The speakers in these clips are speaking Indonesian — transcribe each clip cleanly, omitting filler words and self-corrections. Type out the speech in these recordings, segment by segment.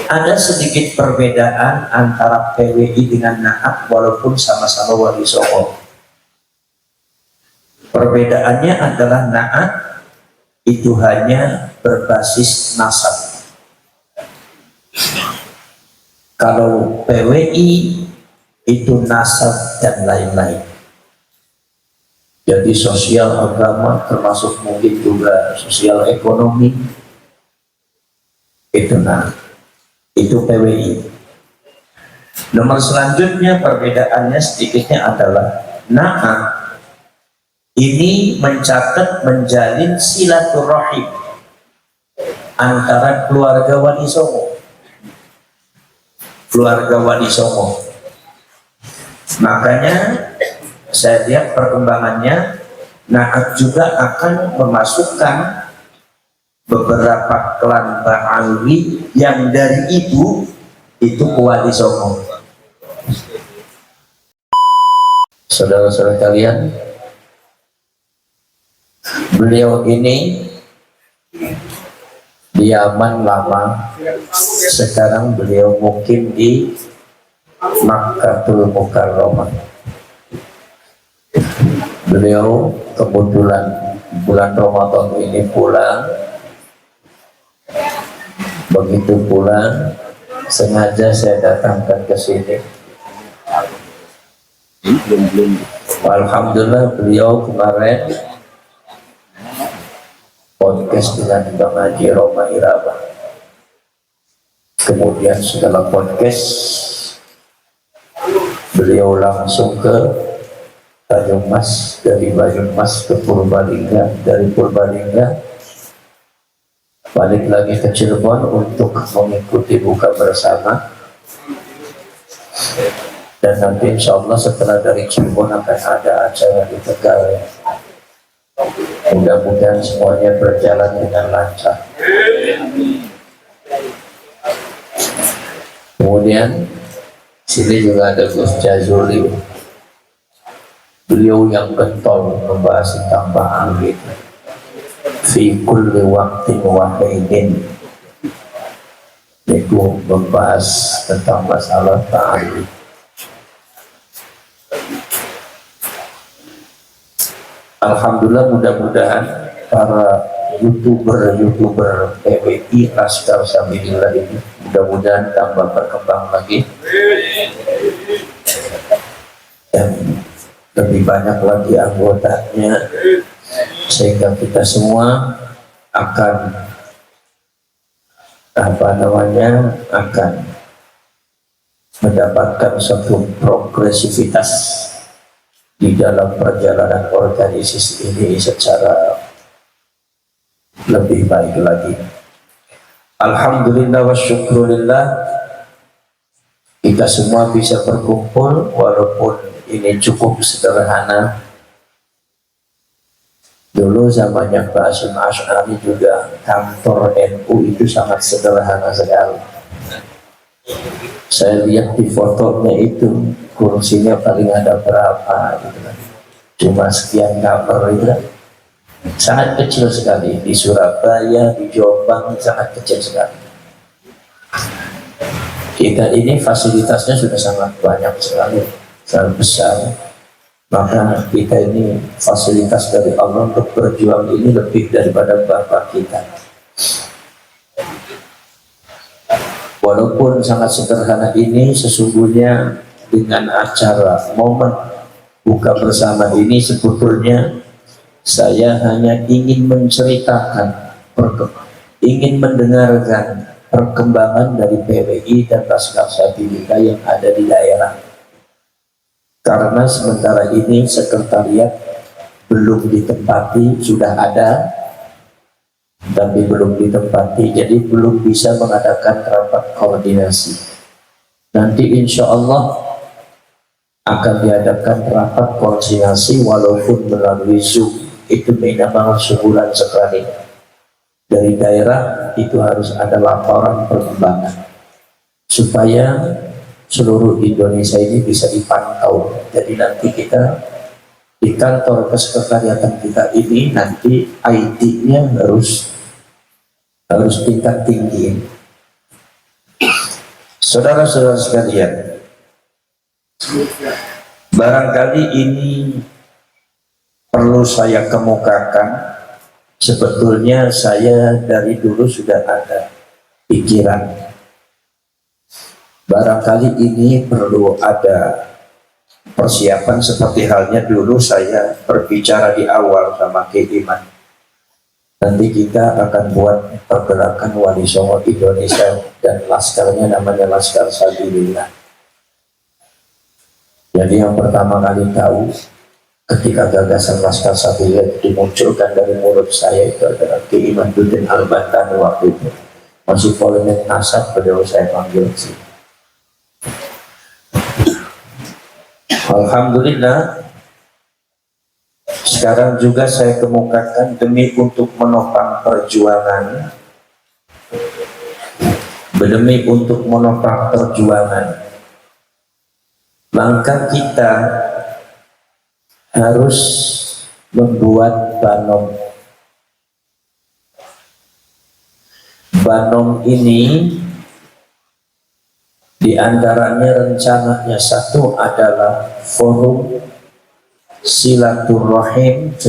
Ada sedikit perbedaan antara PWI dengan Naat walaupun sama-sama Wali Songo. Perbedaannya adalah Naat itu hanya berbasis nasab. Kalau PWI itu nasab dan lain-lain. Jadi sosial agama termasuk mungkin juga sosial ekonomi itu Naat. Itu PWI. Nomor selanjutnya perbedaannya sedikitnya adalah Naat ini mencatat menjalin silaturahim antara keluarga Wali Songo. Keluarga Wali Songo. Makanya saya lihat perkembangannya Naat juga akan memasukkan beberapa klan Ba'alwi yang dari ibu itu ke Wali Songo. Saudara-saudara kalian, beliau ini di Yaman lama, sekarang beliau mukim di Makkatul Mukarramah. Beliau kebetulan bulan Ramadan ini pulang. Begitu pulang, sengaja saya datangkan ke sini. Alhamdulillah beliau kemarin podcast dengan Bang Haji Roma Iraba. Kemudian setelah podcast, beliau langsung ke Banyumas, dari Banyumas ke Purbalingga, dari Purbalingga balik lagi ke Cirebon untuk mengikuti buka bersama, dan nanti insya Allah setelah dari Cirebon akan ada acara di Tegal. Mudah-mudahan semuanya berjalan dengan lancar. Kemudian sini juga ada Gus Jazuli, beliau yang getol membahas tentang Ba'alwi fi kulli waqtin wa hainin. Itu membahas tentang masalah Ba'alwi. Alhamdulillah, mudah-mudahan para youtuber PWI Laskar Sabilillah ini mudah-mudahan tambah berkembang lagi dan lebih banyak lagi anggotanya, sehingga kita semua akan akan mendapatkan suatu progresivitas di dalam perjalanan organisasi ini secara lebih baik lagi. Alhamdulillah wa syukurillah, kita semua bisa berkumpul walaupun ini cukup sederhana. Dulu zamannya Pak Hasyim Asy'ari juga kantor NU itu sangat sederhana sekali. Saya lihat di fotonya itu kursinya paling ada berapa gitu kan. Cuma sekian kamar itu kan. Sangat kecil sekali. Di Surabaya, di Jombang sangat kecil sekali. Kita ini fasilitasnya sudah sangat banyak sekali, sangat besar. Maka kita ini fasilitas dari Allah untuk berjuang ini lebih daripada bapak kita. Walaupun sangat sederhana ini, sesungguhnya dengan acara momen buka bersama ini sebetulnya saya hanya ingin menceritakan, ingin mendengarkan perkembangan dari PWI dan Laskar Sabilillah yang ada di daerah. Karena sementara ini sekretariat belum ditempati, sudah ada tapi belum ditempati, jadi belum bisa mengadakan rapat koordinasi. Nanti insya Allah akan diadakan rapat koordinasi walaupun melalui Zoom, itu minimal sebulan sekali. Dari daerah itu harus ada laporan perkembangan supaya seluruh Indonesia ini bisa dipantau. Jadi nanti kita di kantor kesekretariatan kita ini nanti IT-nya harus tingkat tinggi. Saudara-saudara sekalian, barangkali ini perlu saya kemukakan. Sebetulnya saya dari dulu sudah ada pikiran, barangkali ini perlu ada persiapan seperti halnya dulu saya berbicara di awal sama Keiman. Nanti kita akan buat pergerakan Wali Songo Indonesia dan laskarnya namanya Laskar Sabilillah. Jadi yang pertama kali tahu ketika gagasan Laskar Sabilillah dimunculkan dari mulut saya itu adalah Ki Imaduddin Al-Bantani. Waktu itu masih polemik nasab, beliau saya panggil sih. Alhamdulillah, sekarang juga saya kemukakan demi untuk menopang perjuangan, demi untuk menopang perjuangan, maka kita harus membuat banom. Banom ini diantaranya rencananya satu adalah forum silaturahmi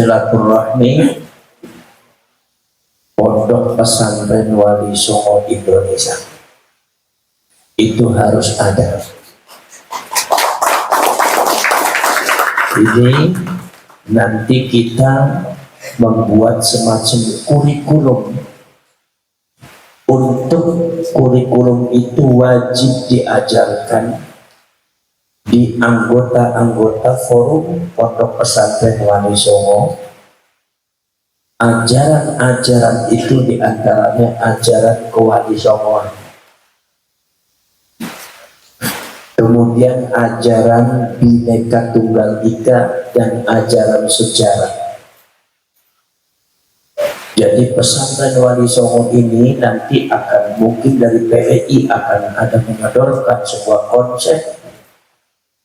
Pondok Pesantren Wali Songo Indonesia. Itu harus ada. Ini nanti kita membuat semacam kurikulum. Untuk kurikulum itu wajib diajarkan di anggota-anggota forum Pondok Pesantren Wali Songo. Ajaran-ajaran itu diantaranya ajaran Wali Songo. Kemudian ajaran Bhinneka Tunggal Ika dan ajaran sejarah. Jadi pesantren Wali Songo ini nanti akan mungkin dari PWI akan ada menyodorkan sebuah konsep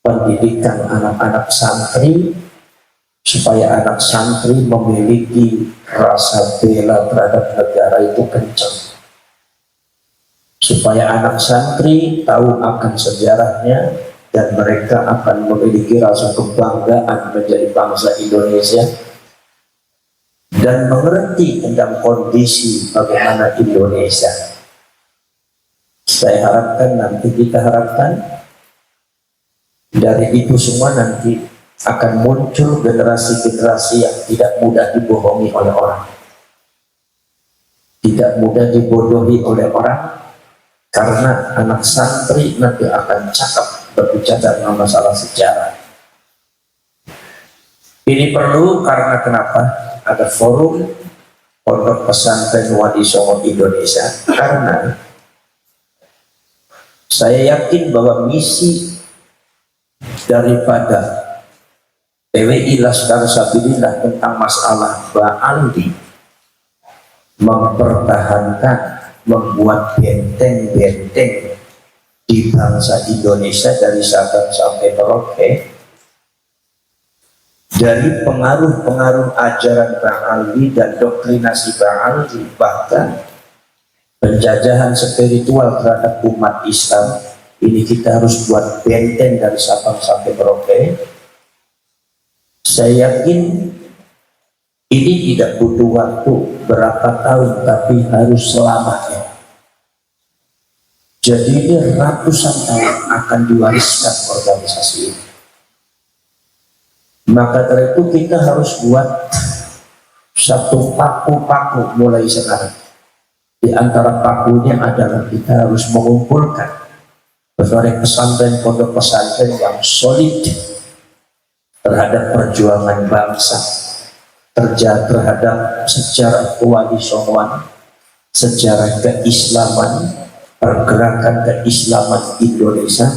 pendidikan anak-anak santri supaya anak santri memiliki rasa bela terhadap negara itu kencang. Supaya anak santri tahu akan sejarahnya dan mereka akan memiliki rasa kebanggaan menjadi bangsa Indonesia dan mengerti tentang kondisi bagaimana Indonesia. Saya harapkan nanti kita harapkan dari itu semua nanti akan muncul generasi-generasi yang tidak mudah dibohongi oleh orang, tidak mudah dibodohi oleh orang. Karena anak santri nanti akan cakap berbicara tentang masalah sejarah. Ini perlu karena kenapa? Ada forum Pondok Pesantren Wali Songo Indonesia. Karena saya yakin bahwa misi daripada PWI Laskar Sabilillah tentang masalah Ba'aldi mempertahankan, membuat benteng-benteng di bangsa Indonesia dari Sabang sampai Merauke dari pengaruh-pengaruh ajaran Ba'alwi dan doktrinasi Ba'alwi, bahkan penjajahan spiritual terhadap umat Islam. Ini kita harus buat benteng dari Sabang sampai Merauke. Saya yakin ini tidak butuh waktu berapa tahun, tapi harus selamanya. Jadi ini ratusan tahun akan diwariskan organisasi ini. Maka dari itu kita harus buat satu paku-paku mulai sekarang. Di antara pakunya adalah kita harus mengumpulkan berbagai pesantren, pondok pesantren yang solid terhadap perjuangan bangsa, terhadap sejarah Wali Songoan, sejarah keislaman, pergerakan keislaman Indonesia,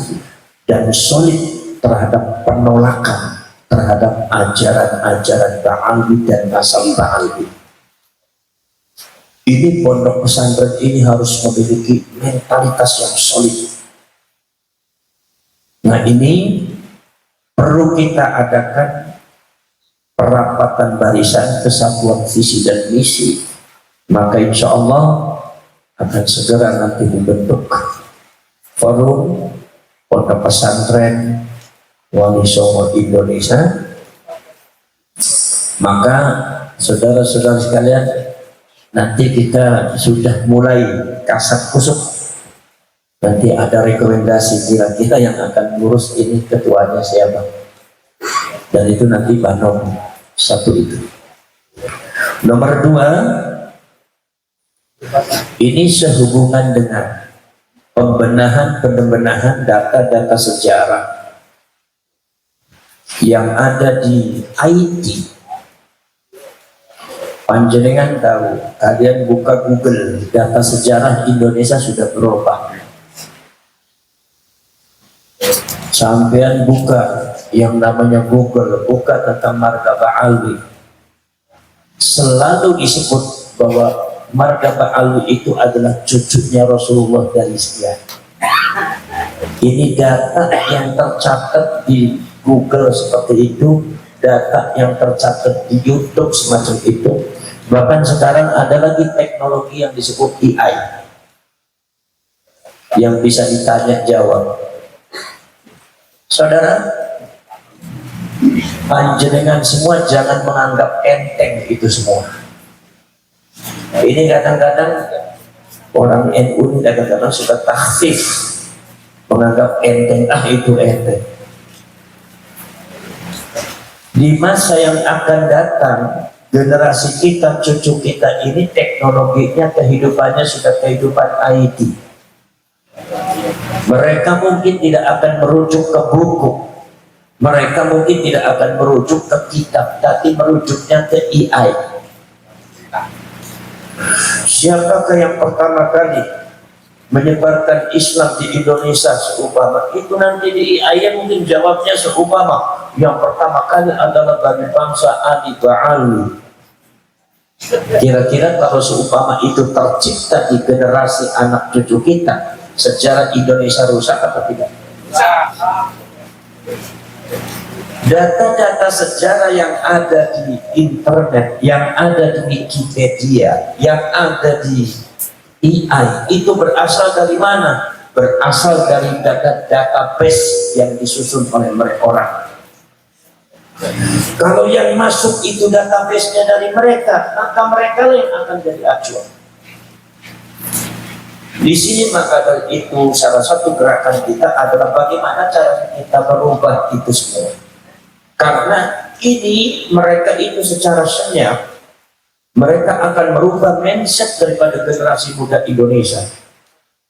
dan solid terhadap penolakan terhadap ajaran-ajaran Ba'alwi dan asal Ba'alwi. Ini pondok pesantren ini harus memiliki mentalitas yang solid. Nah, ini perlu kita adakan perapatan barisan, kesatuan visi dan misi, maka insya Allah akan segera nanti dibentuk Forum Pondok Pesantren Wali Songo Indonesia. Maka saudara-saudara sekalian, nanti kita sudah mulai kasat kusuk. Nanti ada rekomendasi kira-kira yang akan ngurus ini ketuanya siapa. Dan itu nanti Banom satu itu. Nomor 2, ini sehubungan dengan pembenahan data-data sejarah yang ada di IT. Panjenengan tahu, kalian buka Google, data sejarah Indonesia sudah berubah. Sampean buka yang namanya Google, buka tentang Margaba Alwi, selalu disebut bahwa Margaba Alwi itu adalah cucunya Rasulullah dari sekian. Ini data yang tercatat di Google seperti itu, data yang tercatat di YouTube semacam itu. Bahkan sekarang ada lagi teknologi yang disebut AI yang bisa ditanya jawab. Saudara, panjenengan semua jangan menganggap enteng itu semua. Ini kadang-kadang orang NU ini kadang-kadang suka takhfif, menganggap enteng, itu enteng. Di masa yang akan datang, generasi kita, cucu kita ini teknologinya, kehidupannya sudah kehidupan IT. Mereka mungkin tidak akan merujuk ke buku, mereka mungkin tidak akan merujuk ke kitab, tapi merujuknya ke AI. Siapakah yang pertama kali menyebarkan Islam di Indonesia seumpama? Itu nanti di AI mungkin jawabnya seumpama yang pertama kali adalah bagi bangsa Adi Ba'alwi. Kira-kira kalau seumpama itu tercipta di generasi anak cucu kita, sejarah Indonesia rusak atau tidak? Data-data sejarah yang ada di internet, yang ada di Wikipedia, yang ada di AI, itu berasal dari mana? Berasal dari database yang disusun oleh mereka orang. Kalau yang masuk itu database-nya dari mereka, maka mereka lah yang akan jadi acuan. Di sini maka dari itu salah satu gerakan kita adalah bagaimana cara kita merubah itu semua. Karena ini mereka itu secara senyap, mereka akan merubah mindset daripada generasi muda Indonesia,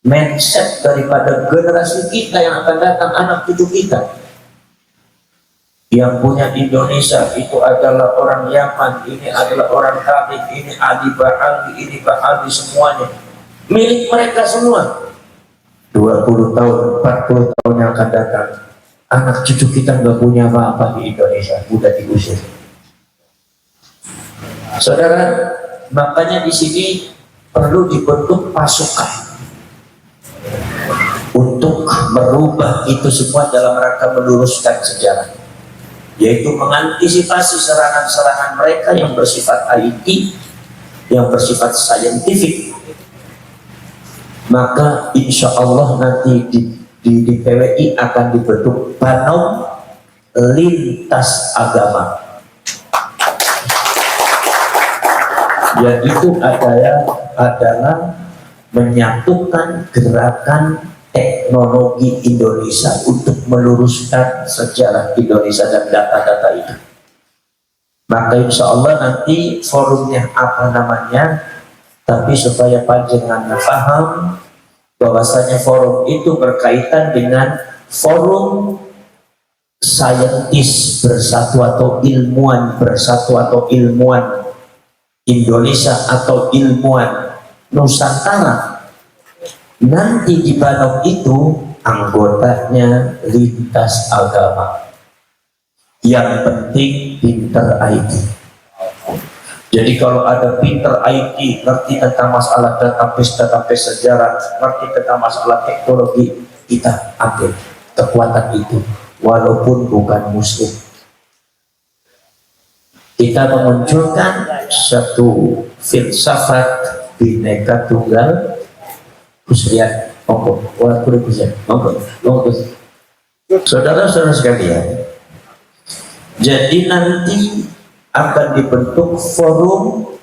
mindset daripada generasi kita yang akan datang, anak cucu kita. Yang punya Indonesia itu adalah orang Yaman, ini adalah orang Tabik, ini Adi Ba'alwi, ini Ba'alwi, semuanya milik mereka semua. 20 tahun, 40 tahun yang akan datang, anak cucu kita nggak punya apa-apa di Indonesia, udah diusir. Saudara, makanya di sini perlu dibentuk pasukan untuk merubah itu semua dalam rangka meluruskan sejarah, yaitu mengantisipasi serangan-serangan mereka yang bersifat IT, yang bersifat saintifik. Maka insya Allah nanti di PWI akan dibentuk Banom lintas agama, yaitu adalah menyatukan gerakan teknologi Indonesia untuk meluruskan sejarah Indonesia dan data-data itu. Maka insya Allah nanti forumnya apa namanya, tapi supaya panjenengan paham bahwasanya forum itu berkaitan dengan forum saintis bersatu atau ilmuwan bersatu atau ilmuwan Indonesia atau ilmuwan Nusantara. Nanti di Banom itu anggotanya lintas agama, yang penting pinter IT. Jadi kalau ada pinter IT, ngerti tentang masalah database sejarah, ngerti tentang masalah teknologi, kita ambil kekuatan itu, walaupun bukan muslim. Kita memunculkan satu filsafat Bhinneka Tunggal. Terus lihat Monggo, waktu bisa. Monggo, monggo. Saudara-saudara sekalian, jadi nanti akan dibentuk forum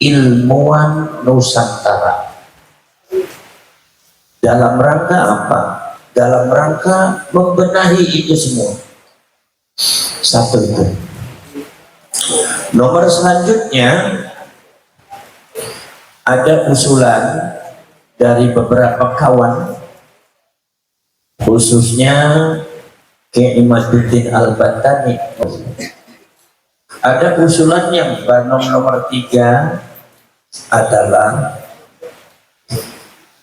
ilmuwan Nusantara. Dalam rangka apa? Dalam rangka membenahi itu semua. Satu itu. Nomor selanjutnya ada usulan dari beberapa kawan, khususnya Kiai Imaduddin Al-Batani. Ada usulan yang nomor 3 adalah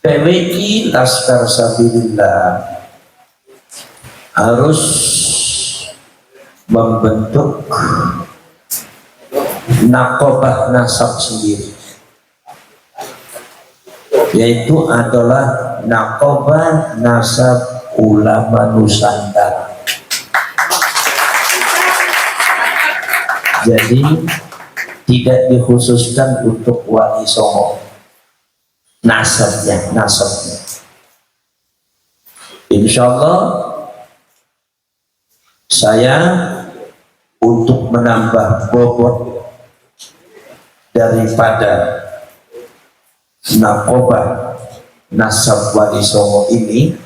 PWI Laskar Sabilillah harus membentuk nakobah nasab sendiri, yaitu adalah nakobah nasab ulama Nusantara. Jadi tidak dikhususkan untuk Wali Songo nasabnya. Insya Allah saya untuk menambah bobot daripada nakobah nasab Wali Songo ini,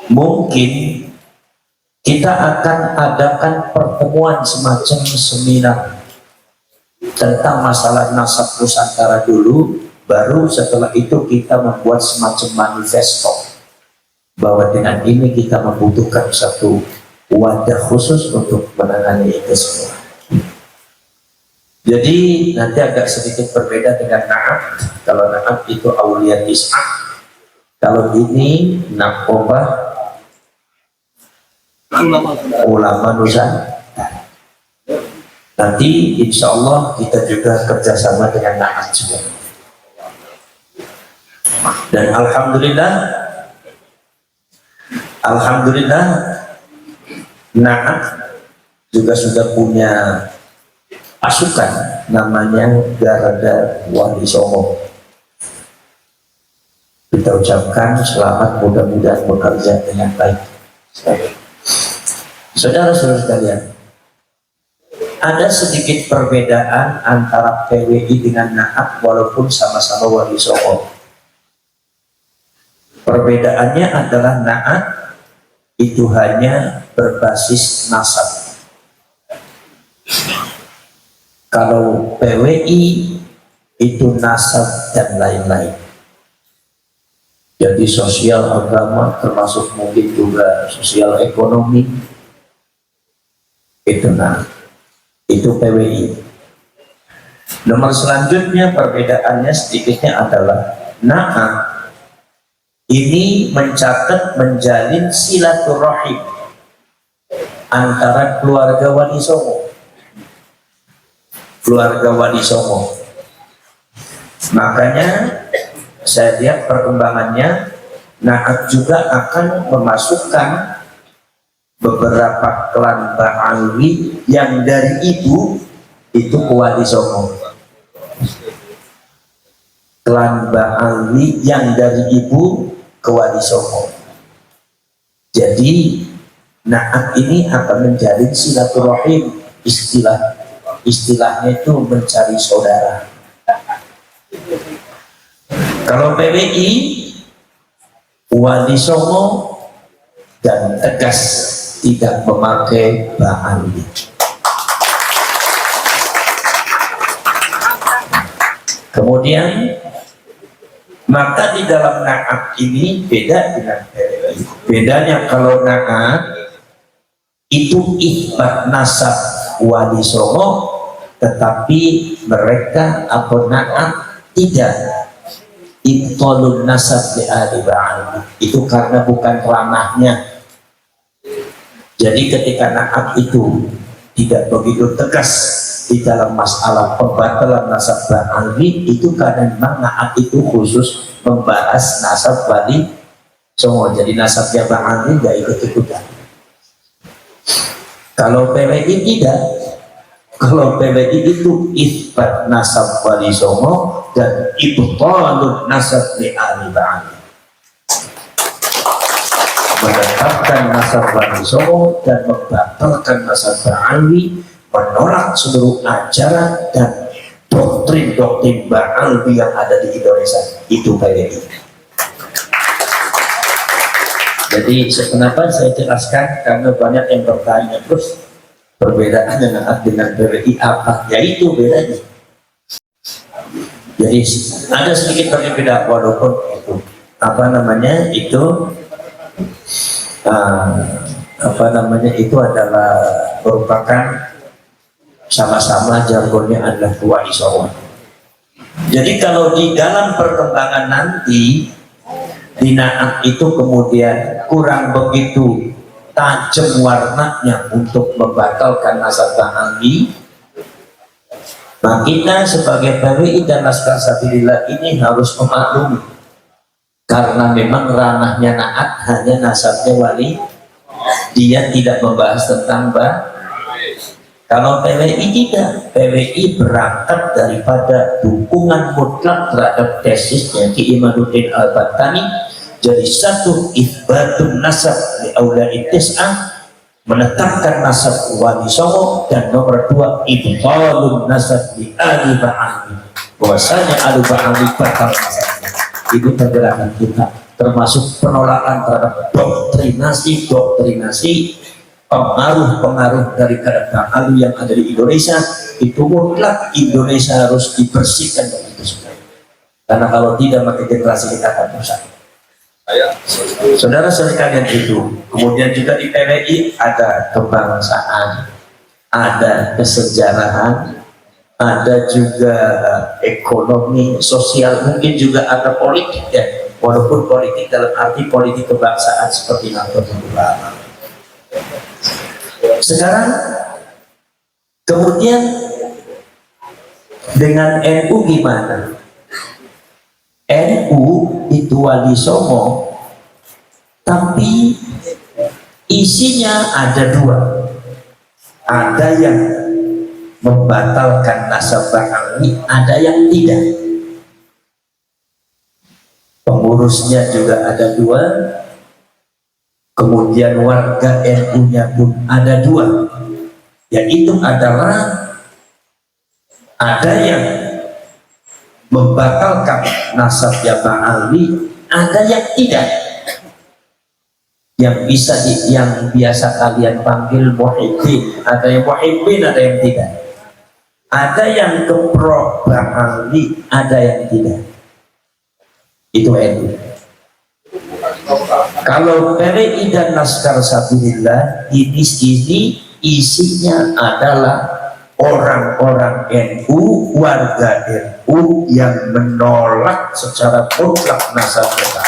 mungkin kita akan adakan pertemuan semacam seminar tentang masalah nasab Nusantara dulu, baru setelah itu kita membuat semacam manifesto bahwa dengan ini kita membutuhkan satu wadah khusus untuk menangani itu semua. Jadi nanti agak sedikit berbeda dengan Naat. Kalau Naat itu Aulia Tis'ah, kalau ini nakobah ulama Nusantara. Nanti insya Allah kita juga kerjasama dengan Naat juga. Dan Alhamdulillah Naat juga sudah punya pasukan namanya Garada Wali Songo. Kita ucapkan selamat, mudah-mudahan bekerja dengan baik. Saudara-saudara sekalian, ada sedikit perbedaan antara PWI dengan Naat walaupun sama-sama Wali Songo. Perbedaannya adalah Naat itu hanya berbasis nasab. Kalau PWI itu nasab dan lain-lain. Jadi sosial agama termasuk mungkin juga sosial ekonomi. Itu PWI. Nomor selanjutnya perbedaannya sedikitnya adalah Naat ini mencatat menjalin silaturahim antara keluarga Wali Songo. Makanya saya lihat perkembangannya Naat juga akan memasukkan beberapa klan Ba'alwi yang dari ibu itu ke Wali Songo. Klan Ba'alwi yang dari ibu ke Wali Songo. Jadi Naat ini akan menjalin silaturahim, istilahnya itu mencari saudara. Kalau PWI Wali Songo dan tegas tidak memakai Ba'alwi. Kemudian maka di dalam Naat ini beda dengan PWI. Bedanya kalau Naat itu ihbat nasab Wali Songo, tetapi mereka atau Naat tidak ibtalun nasab li ahli Ba'alwi. Itu karena bukan ranahnya. Jadi ketika Naat itu tidak begitu tegas di dalam masalah pembatalan nasab Ba'alwi, itu karena memang Naat itu khusus membahas nasab Wali Songo. Jadi nasabnya Ba'alwi nggak ikut-ikutan. Kalau PWI tidak. Kalau PWI itu isbat nasab Wali Songo dan ibtalun nasab li ahli ba'ali, menetapkan nasab Wali Songo dan membatalkan nasab Ba'alwi, menolak seluruh ajaran dan doktrin-doktrin Ba'alwi yang ada di Indonesia. Itu PWI. Jadi kenapa saya jelaskan, karena banyak yang bertanya terus perbedaan dengan PWI apa, yaitu bedanya. Jadi ada sedikit berbeda, walaupun itu itu adalah merupakan sama-sama jargonnya adalah Wali Songo. Jadi kalau di dalam perkembangan nanti binaan itu kemudian kurang begitu tajam warnanya untuk membatalkan nasab Ba'alwi, nah kita sebagai PWI dan Laskar Sabilillah ini harus memaklumi, karena memang ranahnya Naat hanya nasabnya wali, dia tidak membahas tentang kalau PWI tidak. PWI berangkat daripada dukungan mutlak terhadap tesisnya Ki Imaduddin Al-Battani. Jadi satu, itsbatun nasab li aulai tis'ah, menetapkan nasab Wali Songo, dan nomor dua, ibtalun nasab li ahli Ba'alwi, bahwasanya ahli Ba'alwi batal nasabnya. Itu pergerakan kita, termasuk penolakan terhadap doktrinasi pengaruh dari Ba'alwi yang ada di Indonesia. Itu mutlak Indonesia harus dibersihkan dari itu semua, karena kalau tidak maka generasi kita akan rusak. Saudara sekalian, itu kemudian juga di PWI ada kebangsaan, ada kesejarahan, ada juga ekonomi, sosial, mungkin juga ada politik ya, walaupun politik dalam arti politik kebangsaan seperti Nahdlatul Ulama. Sekarang kemudian dengan NU gimana? NU itu Wali Songo, tapi isinya ada dua. Ada yang membatalkan nasab Ba'alwi, ada yang tidak. Pengurusnya juga ada dua, kemudian warga NU-nya pun ada dua, yaitu adalah ada yang membatalkan nasabnya Ba'alwi, ada yang tidak, yang biasa kalian panggil muhibbin, ada yang muhibbin, ada yang tidak, ada yang kepro Ba'alwi, ada yang tidak. Itu NU. Kalau PWI dan Laskar Sabilillah ini isinya adalah orang-orang NU, warga NU yang menolak secara mutlak nasab Ba'alwi,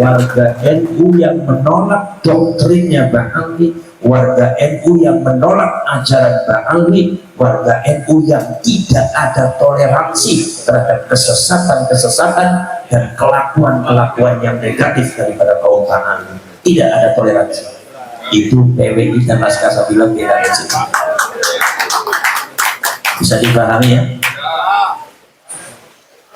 warga NU yang menolak doktrinnya Ba'alwi, warga NU yang menolak ajaran Ba'alwi, warga NU yang tidak ada toleransi terhadap kesesatan dan kelakuan yang negatif daripada kaum Ba'alwi. Tidak ada toleransi. Itu PWI dan Laskar Sabilillah beda di situ. Bisa dipahami ya?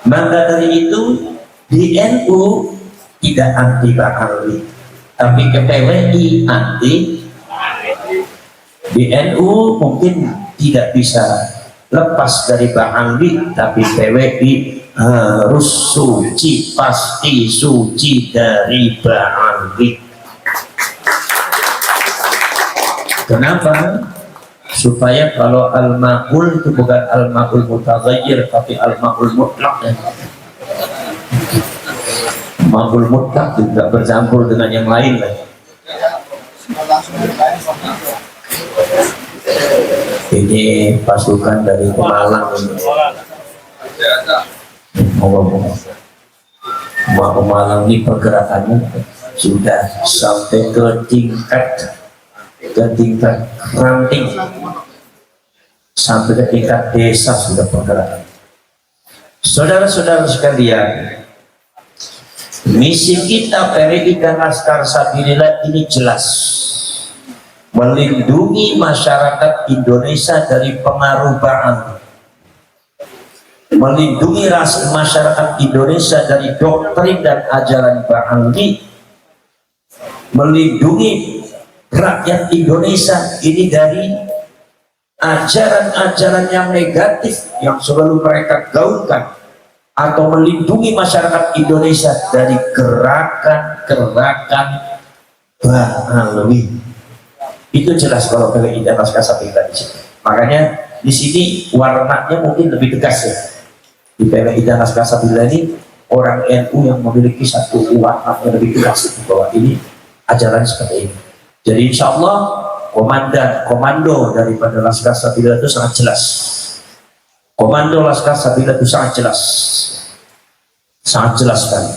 Maka dari itu di NU tidak anti Ba'alwi, tapi ke PWI anti. Di NU mungkin tidak bisa lepas dari Ba'alwi, tapi PWI harus suci, pasti suci dari Ba'alwi. Kenapa? Supaya kalau al-ma'ul itu bukan al-ma'ul mutaghayyir, tapi al-ma'ul mutlak ya. Ma'ul mutlak tidak bercampur dengan yang lain lah. Ini pasukan dari Pemalang ini. Pemalang ini pergerakannya sudah sampai ke tingkat ranting, sampai ke tingkat desa sudah bergerak. Saudara-saudara sekalian, misi kita PWI dan Laskar Sabilillah ini jelas, melindungi masyarakat Indonesia dari pengaruh Ba'alwi. melindungi masyarakat Indonesia dari doktrin dan ajaran Ba'alwi, melindungi rakyat Indonesia ini dari ajaran-ajaran yang negatif yang selalu mereka gaungkan, atau melindungi masyarakat Indonesia dari gerakan-gerakan Ba'alwi. Itu jelas kalau PWI dan Laskar Sabila di sini. Makanya di sini warnanya mungkin lebih tegas ya. Di PWI dan Laskar Sabila ini orang NU yang memiliki satu warna yang lebih tegas bahwa ini ajaran seperti ini. Jadi insya Allah komando daripada Laskar Sabila itu sangat jelas. Komando Laskar Sabila itu sangat jelas sekali.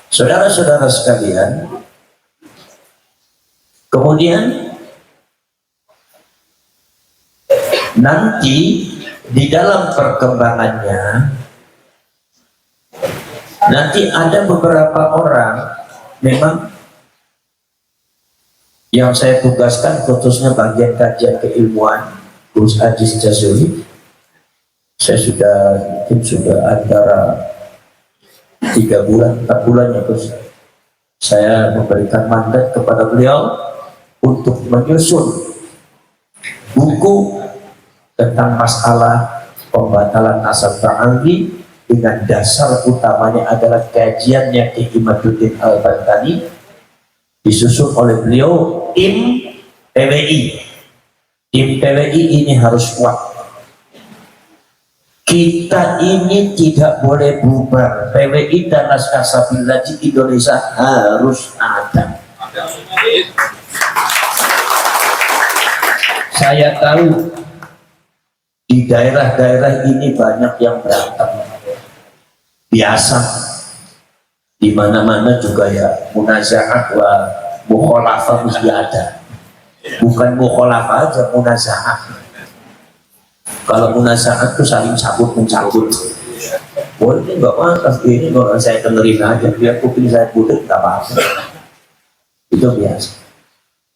Saudara-saudara sekalian, kemudian nanti di dalam perkembangannya nanti ada beberapa orang memang yang saya tugaskan, khususnya bagian kajian keilmuan Gus Aziz Jazuli. Saya mungkin sudah antara 3 bulan 4 bulan ya Gus, saya memberikan mandat kepada beliau untuk menyusun buku tentang masalah pembatalan nasab Ba'alwi dengan dasar utamanya adalah kajiannya Ki Imaduddin Al-Bantani, disusun oleh beliau tim PWI. Tim PWI ini harus kuat. Kita ini tidak boleh bubar. PWI dan Laskar Sabila di Indonesia harus ada. Saya tahu di daerah-daerah ini banyak yang berantem. Biasa. Di mana-mana juga ya munazaat wa mukhalafah mesti ada. Bukan mukhalafah aja, munazaat. Kalau munazaat itu saling cabut mencabut. Boleh nggak mas, ini kalau saya dengerin aja, biar kuping saya budek nggak apa-apa. Itu biasa.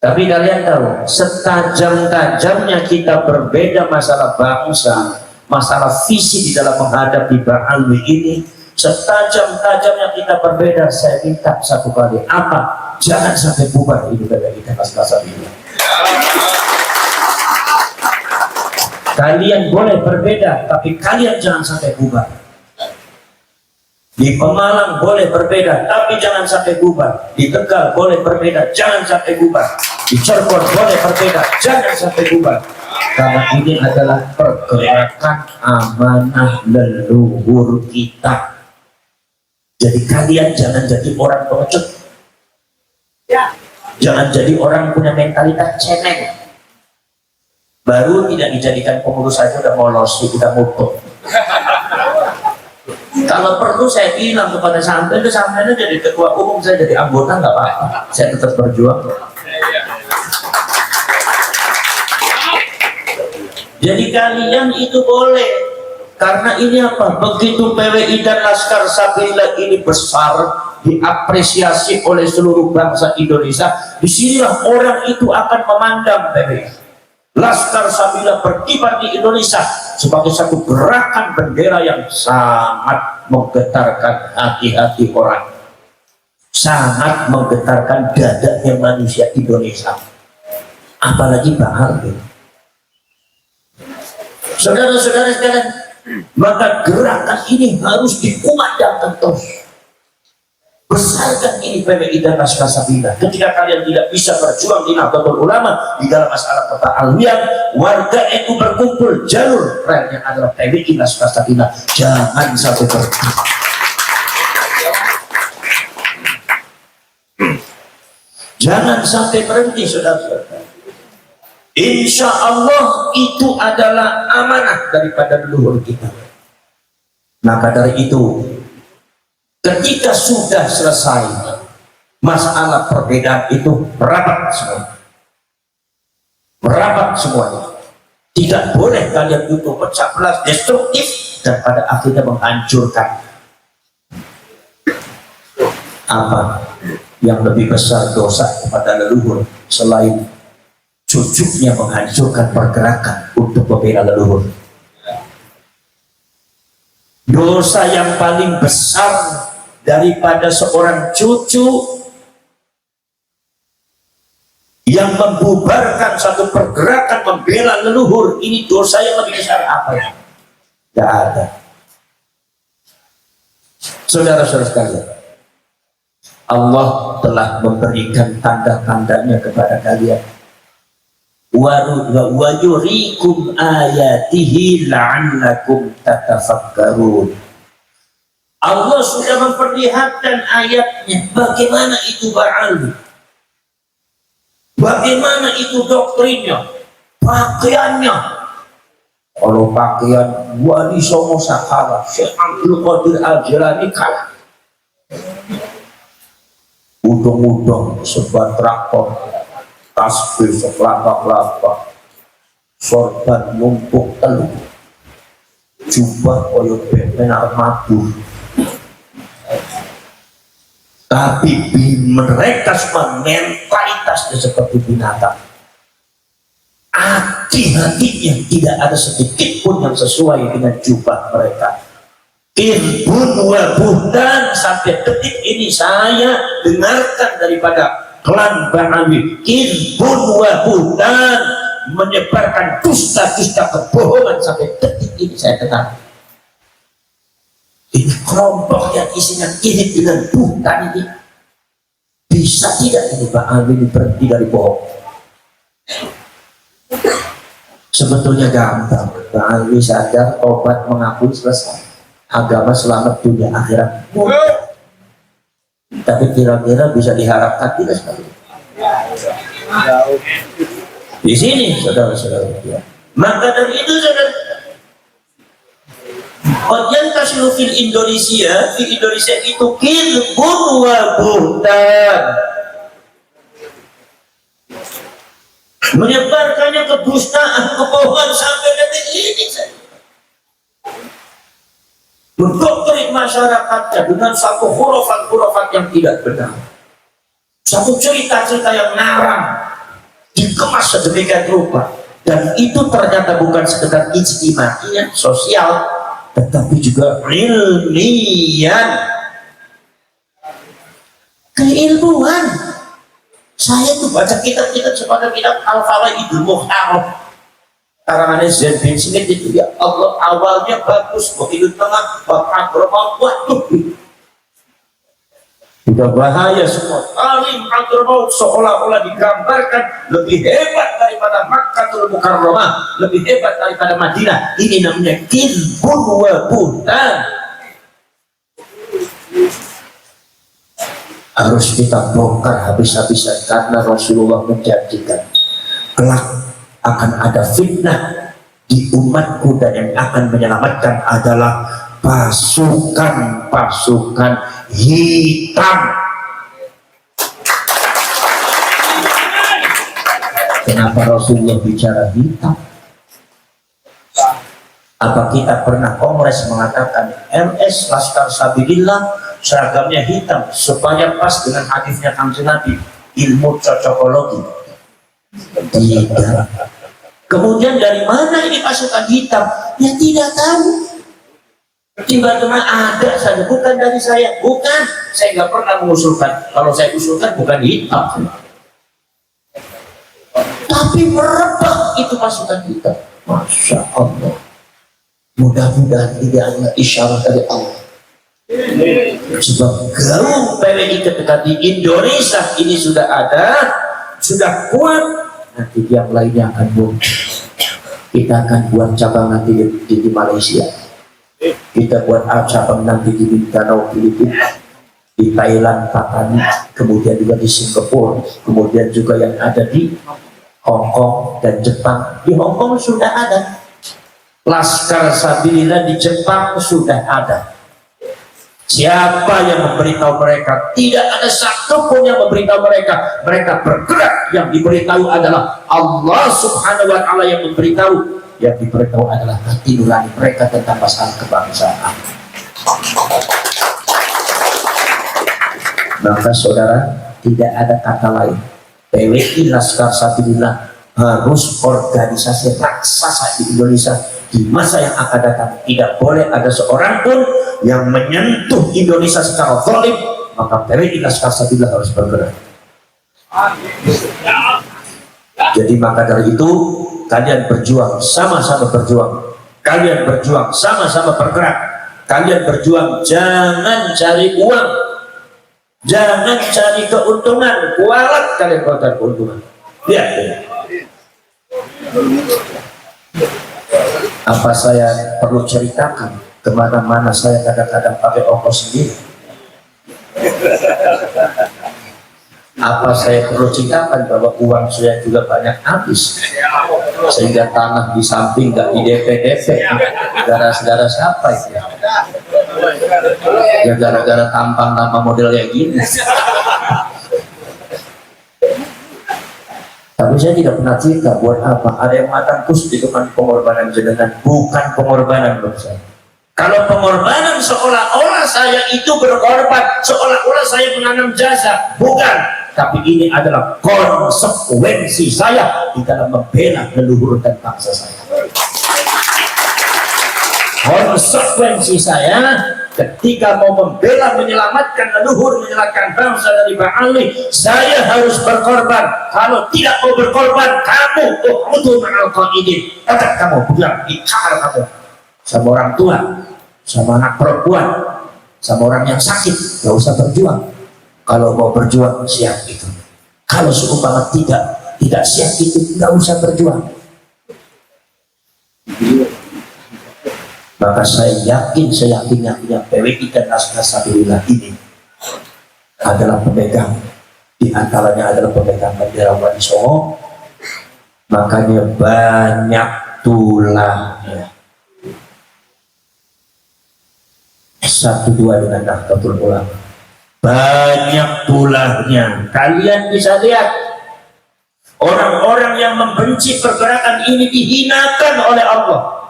Tapi kalian tahu, setajam-tajamnya kita berbeda masalah bangsa, masalah visi di dalam menghadapi Ba'alwi ini, setajam-tajamnya kita berbeda, saya minta satu kali, apa? Jangan sampai bubar ini kita pas-pasan ini. Kalian boleh berbeda, tapi kalian jangan sampai bubar. Di Pemalang boleh berbeda, tapi jangan sampai bubar. Di Tegal boleh berbeda, jangan sampai bubar. Di Cirebon boleh berbeda, jangan sampai bubar. Karena ini adalah pergerakan amanah leluhur kita. Jadi kalian jangan jadi orang pengecut. Jangan jadi orang punya mentalitas cemeng. Baru tidak dijadikan pengurus saja udah molos, kita mutuk. Kalau perlu saya bilang kepada sampean, itu sampean jadi ketua umum, saya jadi anggota nggak apa-apa, saya tetap berjuang. Jadi kalian itu boleh, karena ini apa? Begitu PWI dan Laskar Sabila ini besar, diapresiasi oleh seluruh bangsa Indonesia, disinilah orang itu akan memandang PWI Laskar Sabila berkibar di Indonesia sebagai satu gerakan bendera yang sangat menggetarkan hati-hati orang, sangat menggetarkan dadanya manusia Indonesia, apalagi Ba'alwi. Saudara-saudara sekalian, maka gerakan ini harus dikumandangkan terus. Besarkan ini PWI dan Laskar Sabila. Ketika kalian tidak bisa berjuang di Nahdlatul Ulama di dalam masalah keba'alwian, warga itu berkumpul, jalur relnya adalah PWI Laskar Sabila. Jangan sampai berhenti. Jangan sampai berhenti, saudara-saudara. Insya Allah itu adalah amanah daripada leluhur kita. Maka dari itu, ketika sudah selesai masalah perbedaan itu, merapat semuanya. Tidak boleh kalian itu pecah belah, destruktif, dan pada akhirnya menghancurkan. Apa yang lebih besar dosa kepada leluhur selain jujurnya menghancurkan pergerakan untuk membela leluhur? Dosa yang paling besar daripada seorang cucu yang membubarkan satu pergerakan membela leluhur, ini dosa yang lebih besar apa ya? Tidak ada. Saudara-saudara sekalian, Allah telah memberikan tanda-tandanya kepada kalian. Wa yuriikum ayatihi la'allakum tatafakkarun. Allah sudah memperlihatkan ayatnya, bagaimana itu Ba'al, bagaimana itu doktrinnya, pakaiannya. Kalau pakaian Wali Songo Sakala, Syekh Abdul Qadir Al-Jilani kalah. Udung-udung sebuah traktor, tasbih sekelapa-kelapa, sorban numpuk telur, jubah koyo Batman armatur. Tapi mereka semua mentalitasnya seperti binatang. Hati-hatinya tidak ada sedikit pun yang sesuai dengan jubah mereka. Irbun wa buhtan, sampai detik ini saya dengarkan daripada klan Ba'awi, irbun wa buhtan, menyebarkan dusta-dusta kebohongan sampai detik ini saya dengar. Ini kelompok yang isinya ini dengan buhtan ini, bisa tidak ini Ba'awi ini berhenti dari bohong? Sebetulnya gampang. Ba'awi sadar, obat mengakui, selesai. Agama selamat dunia akhirat. Tapi kira-kira bisa diharapkan tidak sekali? Di sini saudara-saudara ya. Maka dari itu saudara, yang kasih fil Indonesia itu kirbun wa buhtan, menyebarkannya kedustaan, kebohongan sampai detik ini saja. Mendoktrin masyarakatnya dengan satu khurafat yang tidak benar, satu cerita-cerita yang ngarang dikemas sedemikian rupa, dan itu ternyata bukan sekedar ijtimaian sosial, tetapi juga ilmiah, keilmuan. Saya tuh baca kitab-kitab seperti kitab Al-Fawaidul Muhtaram karangan Zain bin Smith itu, ya Allah, awalnya bagus, begitu tengah bakal bermaut, sudah bahaya semua. Alim Hadramaut seolah-olah digambarkan lebih hebat daripada Makkahul Mukarramah, lebih hebat daripada Madinah. Ini namanya kirbun wa buhtan. Harus kita bongkar habis-habisan, karena Rasulullah menjanjikan kelak akan ada fitnah di umatku, dan yang akan menyelamatkan adalah pasukan-pasukan hitam. Kenapa Rasulullah bicara hitam? Apa kita pernah kongres mengatakan MS Laskar Sabilillah seragamnya hitam supaya pas dengan hadisnya Kanjeng Nabi, ilmu cocokologi? Tidak. Kemudian dari mana ini pasukan hitam? Ya tidak tahu. Tiba-tiba ada saja, bukan dari saya, bukan. Saya nggak pernah mengusulkan. Kalau saya usulkan bukan hitam, tapi merebak itu pasukan hitam. Masya Allah. Mudah-mudahan ini adalah isyarat dari Allah. Sebab gaung PWI ketika di Indonesia ini sudah ada, sudah kuat, nanti yang lainnya akan muncul. Kita akan buat cabang nanti di Malaysia, kita buat cabang nanti di Mindanao Filipina, di Thailand Patani, kemudian juga di Singapura, kemudian juga yang ada di Hong Kong dan Jepang. Di Hong Kong sudah ada Laskar Sabilillah, di Jepang sudah ada. Siapa yang memberitahu mereka? Tidak ada satupun yang memberitahu mereka. Mereka bergerak, yang diberitahu adalah Allah Subhanahu wa Ta'ala yang memberitahu. Yang diberitahu adalah hati nurani mereka tentang masalah kebangsaan. Maka saudara, tidak ada kata lain. PWI Laskar Sabilillah harus organisasi raksasa di Indonesia di masa yang akan datang tidak boleh ada seorang pun yang menyentuh Indonesia secara zalim, maka PWI Laskar Sabila harus bergerak. Jadi maka dari itu kalian berjuang, sama-sama berjuang, kalian berjuang, sama-sama bergerak, kalian berjuang, jangan cari uang, jangan cari keuntungan, kualat kalian kalau cari keuntungan. Lihat, lihat. Apa saya perlu ceritakan kemana-mana saya kadang-kadang pakai ongkos sendiri? Apa saya perlu ceritakan bahwa uang saya juga banyak habis, sehingga tanah di samping nggak di DP-DP gara-gara siapa itu ya, gara-gara tampang nama model kayak gini. Tapi saya tidak pernah cerita buat apa. Ada yang mengatakan itu kan pengorbanan jenengan, bukan pengorbanan bangsa. Kalau pengorbanan seolah-olah saya itu berkorban, seolah-olah saya menanam jasa, bukan. Tapi ini adalah konsekuensi saya di dalam membela leluhur dan bangsa saya. Konsekuensi saya ketika mau membela, menyelamatkan leluhur, menyelamatkan bangsa dari Ba'ali, saya harus berkorban. Kalau tidak mau berkorban, kamu ukhudhu ma'al qaidin. Tetap kamu bilang di kamar kamu sama orang tua, sama anak perempuan, sama orang yang sakit, gak usah berjuang. Kalau mau berjuang siap itu. Kalau seumpama tidak siap itu, gak usah berjuang. Maka saya yakinnya PWI dan Laskar Sabila ini adalah pemegang, di antaranya adalah pemegang bendera Wali Songo, makanya banyak tulahnya. 1-2 dengan Nahdlatul Ulama, banyak tulahnya. Kalian bisa lihat orang-orang yang membenci pergerakan ini dihinakan oleh Allah.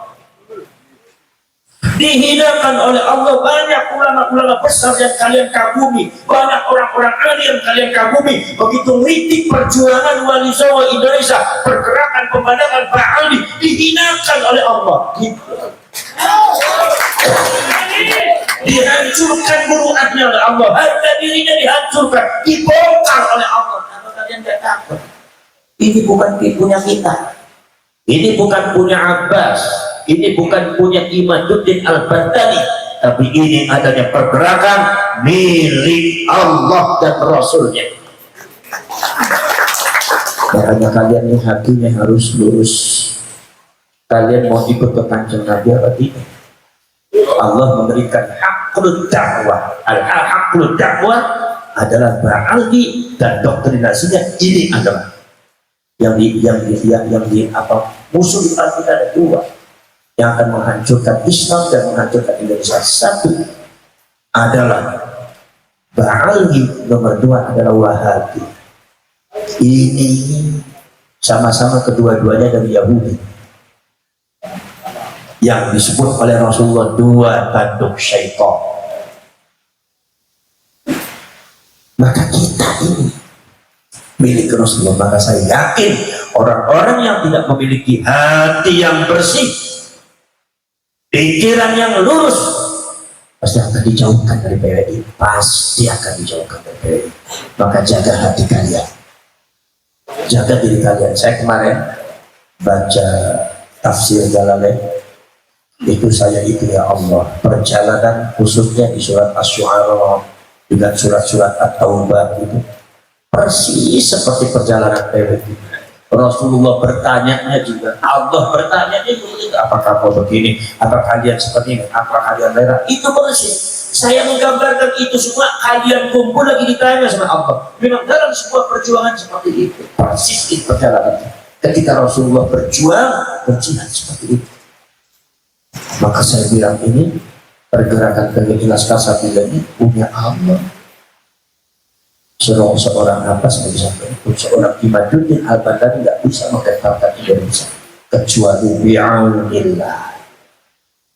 Dihinakan oleh Allah. Banyak ulama-ulama besar yang kalian kagumi, banyak orang-orang alim yang kalian kagumi. Begitu kritik perjuangan Wali Songo Indonesia, pergerakan pemandangan Ba'ali, dihinakan oleh Allah, dihancurkan muruatnya oleh Allah, harga dirinya dihancurkan, dibongkar oleh Allah. Apa kalian tidak takut? Ini bukan punya kita, ini bukan punya Abbas, ini bukan punya Imaduddin Al-Bantani, tapi ini adanya pergerakan milik Allah dan Rasulnya. Makanya kalian ini hatinya harus lurus. Kalian mau ikut ke Kanjeng Nabi apa tidak? Allah memberikan haqqul dakwah. Haqqul dakwah adalah Ba'ali dan doktrinasinya ini adalah yang di apa musuh kita ada dua yang akan menghancurkan Islam dan menghancurkan Indonesia. Satu adalah Ba'ali, nomor 2 adalah Wahabi. Ini sama-sama kedua-duanya dari Yahudi, yang disebut oleh Rasulullah 2 tanduk syaitan. Maka kita ini milik Rasulullah. Maka saya yakin orang-orang yang tidak memiliki hati yang bersih, pikiran yang lurus, pasti akan dijauhkan dari PWI. Pasti akan dijauhkan dari PWI. Maka jaga hati kalian, jaga diri kalian. Saya kemarin baca tafsir Jalalain, itu saya itu ya Allah, perjalanan khususnya di surat Asy-Syu'ara dengan surat-surat At-Taubah itu persis seperti perjalanan PWI. Rasulullah bertanya juga, Allah bertanya juga, apakah kau begini, apa kalian seperti ini, apa kalian merah, itu persis. Saya menggambarkan itu semua, kalian kumpul lagi ditanya sama Allah. Memang dalam sebuah perjuangan seperti itu, persis itu perjalanan. Ketika Rasulullah berjihad seperti itu. Maka saya bilang ini pergerakan PWI Laskar Sabila ini punya Allah. Seorang apa saya bisa pun seorang Imaduddin Al-Bantani tidak bisa menggetarkan Indonesia kecuali bi'aunillah,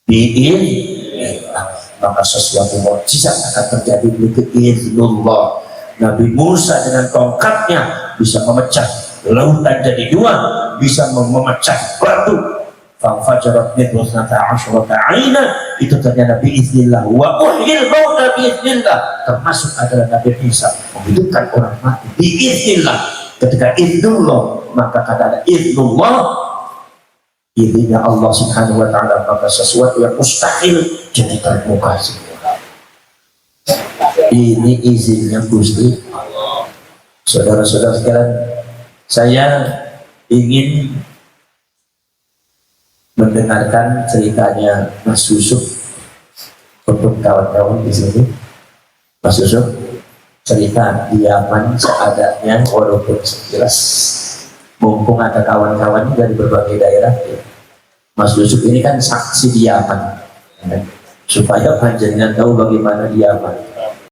bi'illah. Maka sesuatu mukjizat akan terjadi bi'iznillah. Nabi Musa dengan tongkatnya bisa memecah lautan jadi dua, bisa memecah batu Fajarat minhu 12 aina, itu ternyata biiznillah. Wa uhyil mauta biiznillah, termasuk adalah Nabi Isa menghidupkan orang mati biiznillah. Ketika iznullah, maka kata ada iznullah, izinnya Allah Subhanahu wa taala, maka sesuatu yang mustahil jadi terbuka semua. Ini izinnya Gusti Allah. Saudara-saudara sekalian, saya ingin mendengarkan ceritanya Mas Yusuf untuk kawan-kawan di sini. Mas Yusuf cerita di Yaman seadanya, walaupun sekilas, mumpung ada kawan-kawan dari berbagai daerah. Mas Yusuf ini kan saksi di Yaman, supaya panjenengan tahu bagaimana di Yaman.